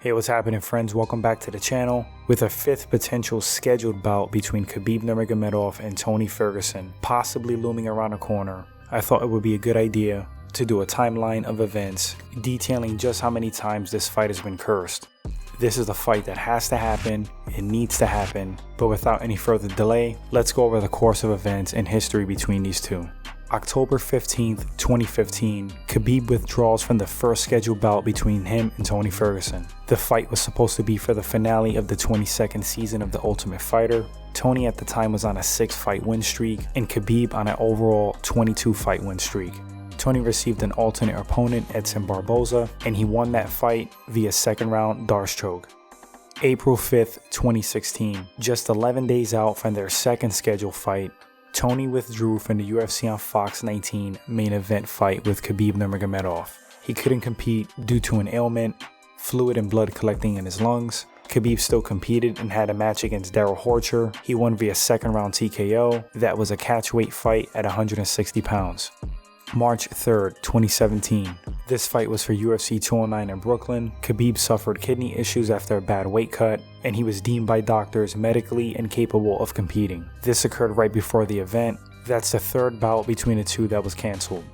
Hey, what's happening, friends? Welcome back to the channel. With a fifth potential scheduled bout between Khabib Nurmagomedov and Tony Ferguson possibly looming around the corner, I thought it would be a good idea to do a timeline of events detailing just how many times this fight has been cursed. This is a fight that has to happen, it needs to happen, but without any further delay, let's go over the course of events and history between these two. October 15th, 2015, Khabib withdraws from the first scheduled bout between him and Tony Ferguson. The fight was supposed to be for the finale of the 22nd season of The Ultimate Fighter. Tony at the time was on a 6-fight win streak, and Khabib on an overall 22-fight win streak. Tony received an alternate opponent, Edson Barboza, and he won that fight via second round Darce choke. April 5th, 2016, just 11 days out from their second scheduled fight, Tony withdrew from the UFC on Fox 19 main event fight with Khabib Nurmagomedov. He couldn't compete due to an ailment, fluid and blood collecting in his lungs. Khabib still competed and had a match against Daryl Horcher. He won via second round TKO. That was a catchweight fight at 160 pounds. March 3rd, 2017. This fight was for UFC 209 in Brooklyn. Khabib suffered kidney issues after a bad weight cut, and he was deemed by doctors medically incapable of competing. This occurred right before the event. That's the third bout between the two that was cancelled.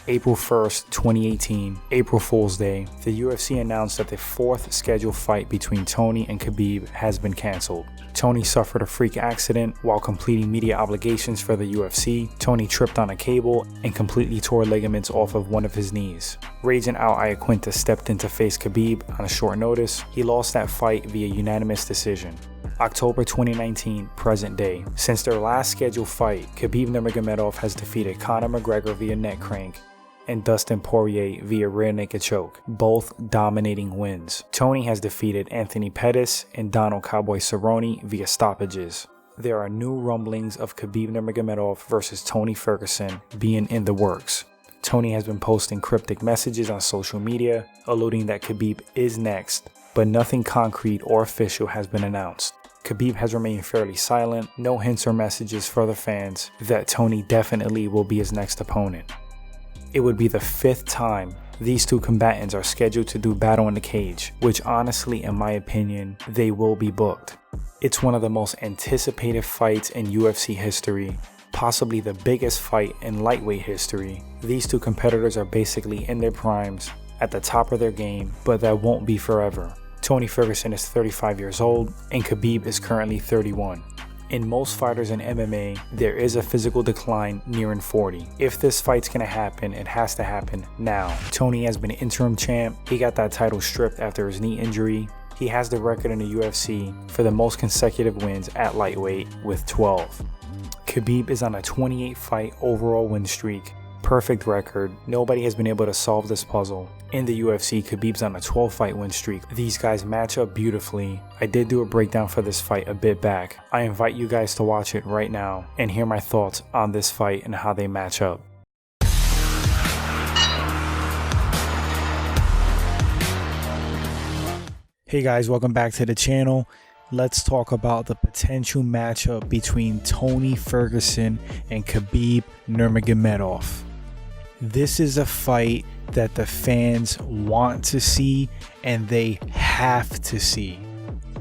April 1st, 2018, April Fool's Day, the UFC announced that the fourth scheduled fight between Tony and Khabib has been cancelled. Tony suffered a freak accident while completing media obligations for the UFC. Tony tripped on a cable and completely tore ligaments off of one of his knees. Raging out, Iaquinta stepped in to face Khabib on a short notice. He lost that fight via unanimous decision. October 2019, present day. Since their last scheduled fight, Khabib Nurmagomedov has defeated Conor McGregor via neck crank and Dustin Poirier via rear naked choke, both dominating wins. Tony has defeated Anthony Pettis and Donald Cowboy Cerrone via stoppages. There are new rumblings of Khabib Nurmagomedov versus Tony Ferguson being in the works. Tony has been posting cryptic messages on social media, alluding that Khabib is next, but nothing concrete or official has been announced. Khabib has remained fairly silent, no hints or messages for the fans that Tony definitely will be his next opponent. It would be the fifth time these two combatants are scheduled to do battle in the cage, which honestly, in my opinion, they will be booked. It's one of the most anticipated fights in UFC history, possibly the biggest fight in lightweight history. These two competitors are basically in their primes, at the top of their game, but that won't be forever. Tony Ferguson is 35 years old, and Khabib is currently 31. In most fighters in MMA, there is a physical decline nearing 40. If this fight's gonna happen, it has to happen now. Tony has been interim champ. He got that title stripped after his knee injury. He has the record in the UFC for the most consecutive wins at lightweight with 12. Khabib is on a 28-fight overall win streak. Perfect record. Nobody has been able to solve this puzzle. In the UFC, Khabib's on a 12-fight win streak. These guys match up beautifully. I did do a breakdown for this fight a bit back. I invite you guys to watch it right now and hear my thoughts on this fight and how they match up. Hey guys, welcome back to the channel. Let's talk about the potential matchup between Tony Ferguson and Khabib Nurmagomedov. This is a fight that the fans want to see and they have to see.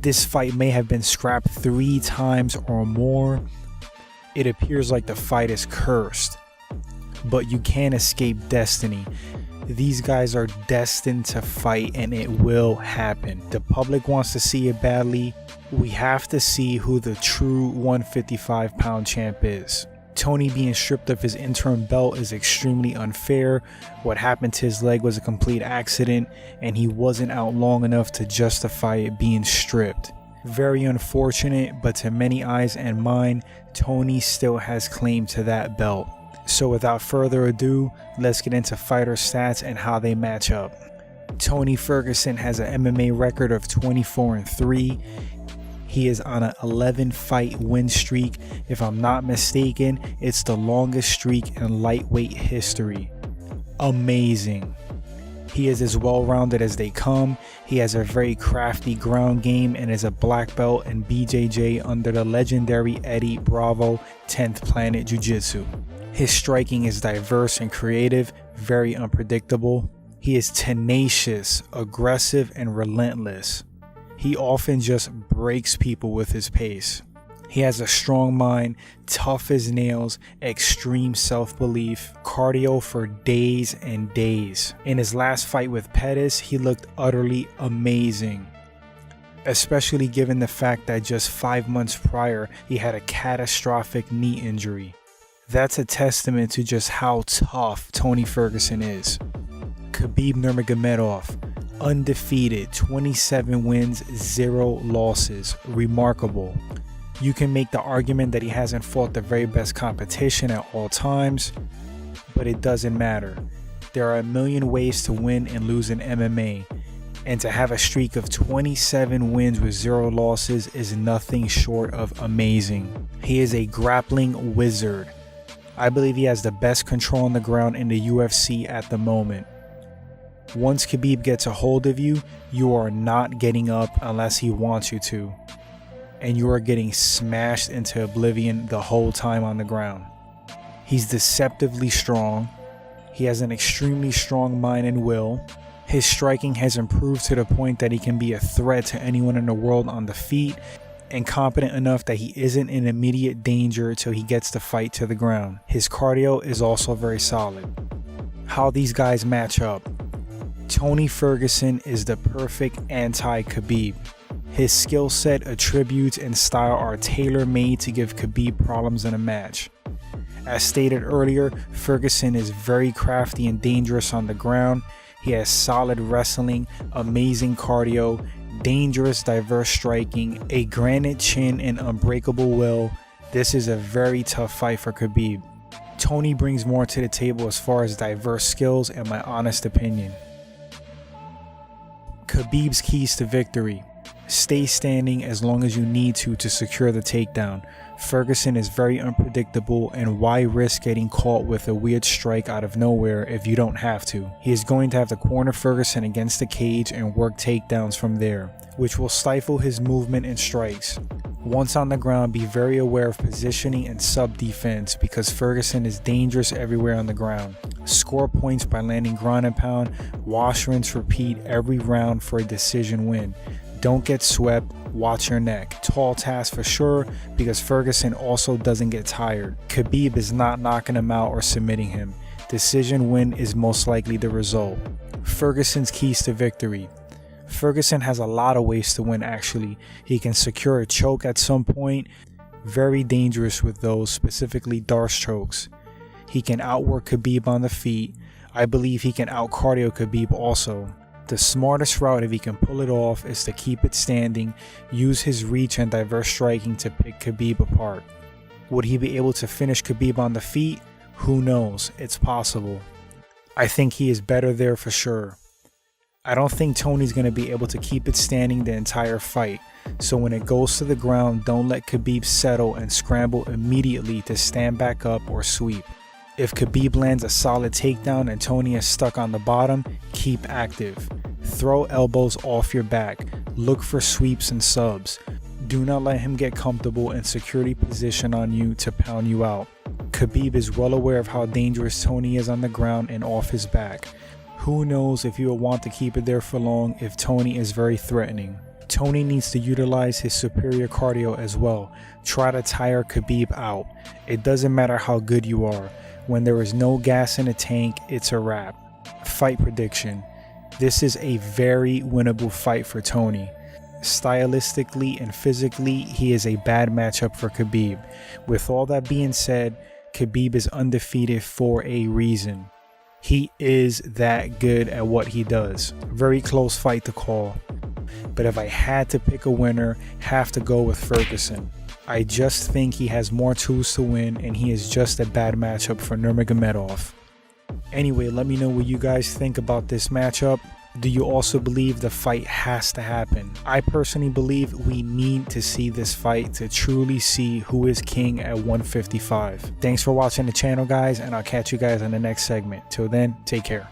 This fight may have been scrapped 3 times or more. It appears like the fight is cursed, but you can't escape destiny. These guys are destined to fight and it will happen. The public wants to see it badly. We have to see who the true 155-pound champ is. Tony being stripped of his interim belt is extremely unfair. What happened to his leg was a complete accident and he wasn't out long enough to justify it being stripped. Very unfortunate, but to many eyes and mine, Tony still has claim to that belt. So without further ado, let's get into fighter stats and how they match up. Tony Ferguson has an MMA record of 24-3. He is on an 11-fight win streak. If I'm not mistaken, it's the longest streak in lightweight history. Amazing. He is as well-rounded as they come. He has a very crafty ground game and is a black belt in BJJ under the legendary Eddie Bravo 10th Planet Jiu-Jitsu. His striking is diverse and creative, very unpredictable. He is tenacious, aggressive, and relentless. He often just breaks people with his pace. He has a strong mind, tough as nails, extreme self-belief, cardio for days and days. In his last fight with Pettis, he looked utterly amazing, especially given the fact that just 5 months prior, he had a catastrophic knee injury. That's a testament to just how tough Tony Ferguson is. Khabib Nurmagomedov, undefeated, 27 wins, 0 losses. Remarkable. You can make the argument that he hasn't fought the very best competition at all times, but it doesn't matter. There are a million ways to win and lose in MMA, and to have a streak of 27 wins with 0 losses is nothing short of amazing. He is a grappling wizard. I believe he has the best control on the ground in the UFC at the moment. Once Khabib gets a hold of you, you are not getting up unless he wants you to, and you are getting smashed into oblivion the whole time on the ground. He's deceptively strong. He has an extremely strong mind and will. His striking has improved to the point that he can be a threat to anyone in the world on the feet, and competent enough that he isn't in immediate danger till he gets the fight to the ground. His cardio is also very solid. How these guys match up. Tony Ferguson is the perfect anti-Khabib. His skill set, attributes, and style are tailor-made to give Khabib problems in a match. As stated earlier, Ferguson is very crafty and dangerous on the ground. He has solid wrestling, amazing cardio, dangerous, diverse striking, a granite chin, and unbreakable will. This is a very tough fight for Khabib. Tony brings more to the table as far as diverse skills, in my honest opinion. Khabib's keys to victory. Stay standing as long as you need to secure the takedown. Ferguson is very unpredictable, and why risk getting caught with a weird strike out of nowhere if you don't have to? He is going to have to corner Ferguson against the cage and work takedowns from there, which will stifle his movement and strikes. Once on the ground, be very aware of positioning and sub-defense because Ferguson is dangerous everywhere on the ground. Score points by landing ground and pound, wash, rinse, repeat every round for a decision win. Don't get swept, watch your neck. Tall task for sure because Ferguson also doesn't get tired. Khabib is not knocking him out or submitting him. Decision win is most likely the result. Ferguson's keys to victory. Ferguson has a lot of ways to win actually. He can secure a choke at some point, very dangerous with those, specifically Darce chokes. He can outwork Khabib on the feet. I believe he can out-cardio Khabib also. The smartest route, if he can pull it off, is to keep it standing, use his reach and diverse striking to pick Khabib apart. Would he be able to finish Khabib on the feet? Who knows? It's possible. I think he is better there for sure. I don't think Tony's going to be able to keep it standing the entire fight, so when it goes to the ground, don't let Khabib settle and scramble immediately to stand back up or sweep. If Khabib lands a solid takedown and Tony is stuck on the bottom, keep active. Throw elbows off your back. Look for sweeps and subs. Do not let him get comfortable in security position on you to pound you out. Khabib is well aware of how dangerous Tony is on the ground and off his back. Who knows if he will want to keep it there for long if Tony is very threatening. Tony needs to utilize his superior cardio as well. Try to tire Khabib out. It doesn't matter how good you are. When there is no gas in a tank, it's a wrap. Fight prediction. This is a very winnable fight for Tony. Stylistically and physically, he is a bad matchup for Khabib. With all that being said, Khabib is undefeated for a reason. He is that good at what he does. Very close fight to call. But if I had to pick a winner, have to go with Ferguson. I just think he has more tools to win, and he is just a bad matchup for Nurmagomedov. Anyway, let me know what you guys think about this matchup. Do you also believe the fight has to happen? I personally believe we need to see this fight to truly see who is king at 155. Thanks for watching the channel, guys, and I'll catch you guys in the next segment. Till then, take care.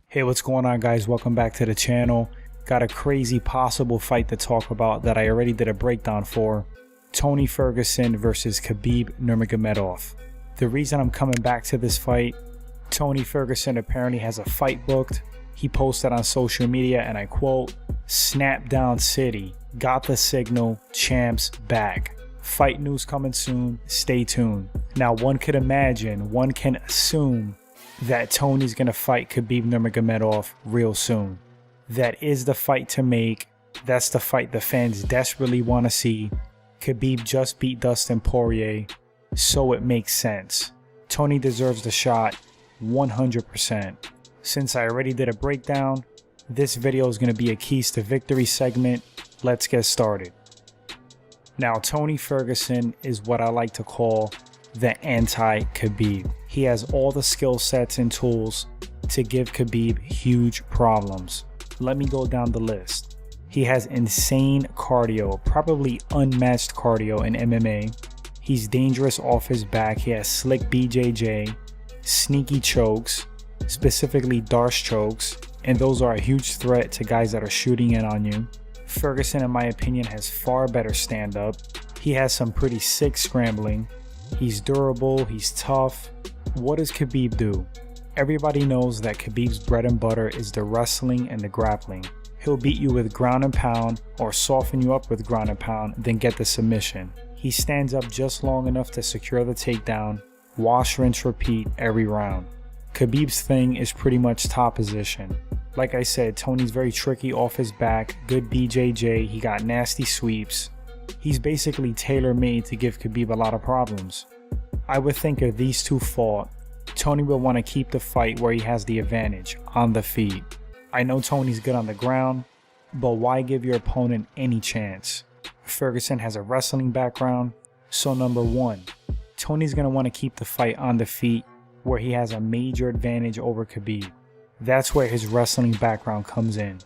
Hey, what's going on, guys? Welcome back to the channel. got a crazy possible fight to talk about that I already did a breakdown for. Tony Ferguson versus Khabib Nurmagomedov. The reason I'm coming back to this fight, Tony Ferguson apparently has a fight booked. He posted on social media, and I quote, "Snap down city, got the signal, champs back. Fight news coming soon, stay tuned." Now one could imagine, one can assume that Tony's gonna fight Khabib Nurmagomedov real soon. That is the fight to make. That's the fight the fans desperately want to see. Khabib just beat Dustin Poirier, so it makes sense. Tony deserves the shot 100%. Since I already did a breakdown, this video is going to be a keys to victory segment. Let's get started. Now, Tony Ferguson is what I like to call the anti-Khabib. He has all the skill sets and tools to give Khabib huge problems. Let me go down the list. He has insane cardio, probably unmatched cardio in MMA. He's dangerous off his back. He has slick BJJ, sneaky chokes, specifically Darce chokes, and those are a huge threat to guys that are shooting in on you. Ferguson, in my opinion, has far better stand-up. He has some pretty sick scrambling. He's durable, he's tough. What does Khabib do? Everybody knows that Khabib's bread and butter is the wrestling and the grappling. He'll beat you with ground and pound or soften you up with ground and pound, then get the submission. He stands up just long enough to secure the takedown, wash, rinse, repeat every round. Khabib's thing is pretty much top position. Like I said, Tony's very tricky off his back, good BJJ, he got nasty sweeps. He's basically tailor-made to give Khabib a lot of problems. I would think if these two fought, Tony will want to keep the fight where he has the advantage, on the feet. I know Tony's good on the ground, but why give your opponent any chance? Ferguson has a wrestling background, so number one, Tony's going to want to keep the fight on the feet where he has a major advantage over Khabib. That's where his wrestling background comes in.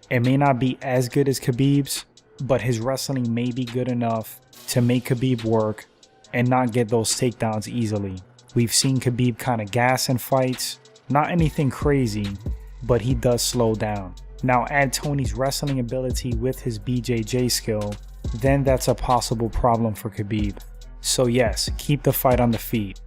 It may not be as good as Khabib's, but his wrestling may be good enough to make Khabib work and not get those takedowns easily. We've seen Khabib kind of gas in fights, not anything crazy, but he does slow down. Now add Tony's wrestling ability with his BJJ skill, then that's a possible problem for Khabib. So yes, keep the fight on the feet.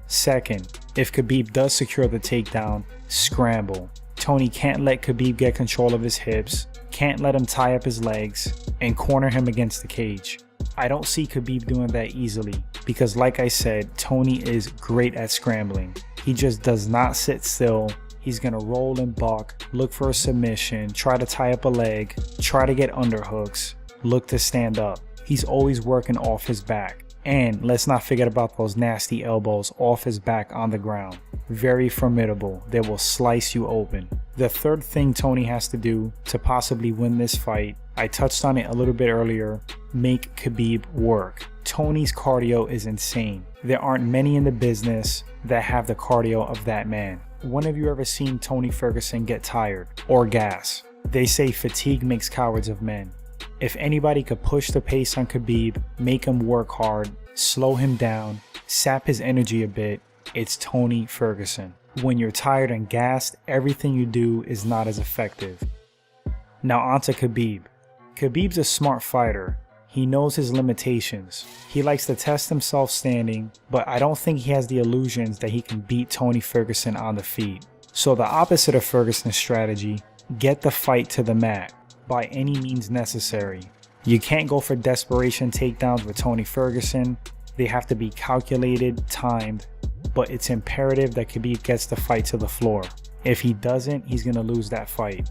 Second, if Khabib does secure the takedown, scramble. Tony can't let Khabib get control of his hips, can't let him tie up his legs, and corner him against the cage. I don't see Khabib doing that easily because, like I said, Tony is great at scrambling. He just does not sit still. He's going to roll and buck, look for a submission, try to tie up a leg, try to get underhooks, look to stand up. He's always working off his back. And let's not forget about those nasty elbows off his back on the ground. Very formidable. They will slice you open. The third thing Tony has to do to possibly win this fight, I touched on it a little bit earlier, make Khabib work. Tony's cardio is insane. There aren't many in the business that have the cardio of that man. When have you ever seen Tony Ferguson get tired or gas? They say fatigue makes cowards of men. If anybody could push the pace on Khabib, make him work hard, slow him down, sap his energy a bit, it's Tony Ferguson. When you're tired and gassed, everything you do is not as effective. Now on to Khabib. Khabib's a smart fighter. He knows his limitations. He likes to test himself standing, but I don't think he has the illusions that he can beat Tony Ferguson on the feet. So the opposite of Ferguson's strategy, get the fight to the mat by any means necessary. You can't go for desperation takedowns with Tony Ferguson. They have to be calculated, timed, but it's imperative that Khabib gets the fight to the floor. If he doesn't, he's going to lose that fight.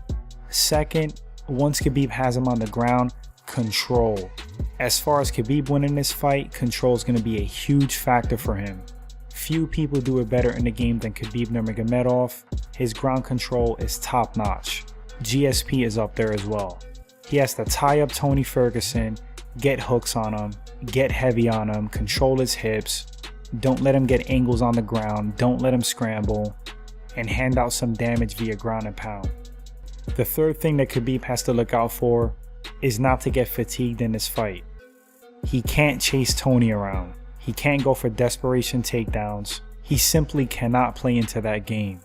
Second, once Khabib has him on the ground, control. As far as Khabib winning this fight, control is going to be a huge factor for him. Few people do it better in the game than Khabib Nurmagomedov. His ground control is top notch. GSP is up there as well. He has to tie up Tony Ferguson, get hooks on him, get heavy on him, control his hips, don't let him get angles on the ground, don't let him scramble, and hand out some damage via ground and pound. The third thing that Khabib has to look out for is not to get fatigued in this fight. He can't chase Tony around. He can't go for desperation takedowns. He simply cannot play into that game.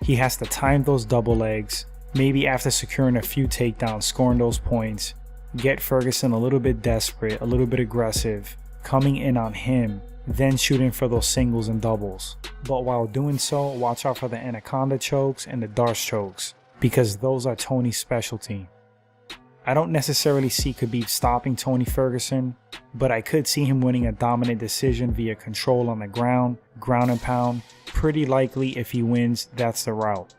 He has to time those double legs, Maybe after securing a few takedowns, scoring those points, get Ferguson a little bit desperate, a little bit aggressive, coming in on him, then shooting for those singles and doubles. But while doing so, watch out for the anaconda chokes and the darce chokes, because those are Tony's specialty. I don't necessarily see Khabib stopping Tony Ferguson, but I could see him winning a dominant decision via control on the ground and pound. Pretty likely if he wins, that's the route.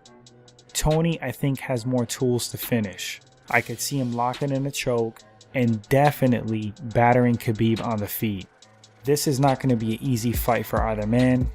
Tony, I think, has more tools to finish. I could see him locking in a choke and definitely battering Khabib on the feet. This is not going to be an easy fight for either man.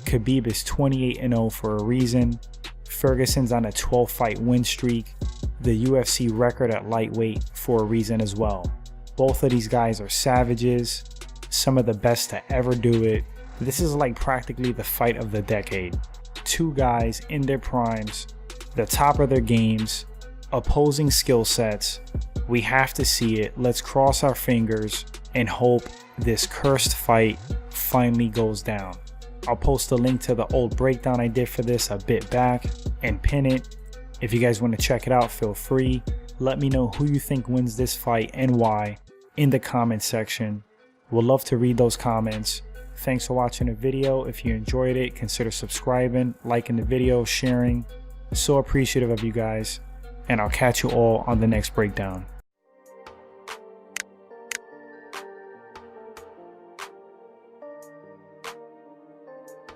Khabib is 28-0 for a reason. Ferguson's on a 12-fight win streak. The UFC record at lightweight for a reason as well. Both of these guys are savages, some of the best to ever do it. This is like practically the fight of the decade. Two guys in their primes, the top of their games, opposing skill sets. We have to see it. Let's cross our fingers and hope this cursed fight finally goes down. I'll post a link to the old breakdown I did for this a bit back and pin it. If you guys want to check it out, feel free. Let me know who you think wins this fight and why in the comment section. We'll love to read those comments. Thanks for watching the video. If you enjoyed it, consider subscribing, liking the video, sharing. So appreciative of you guys, and I'll catch you all on the next breakdown.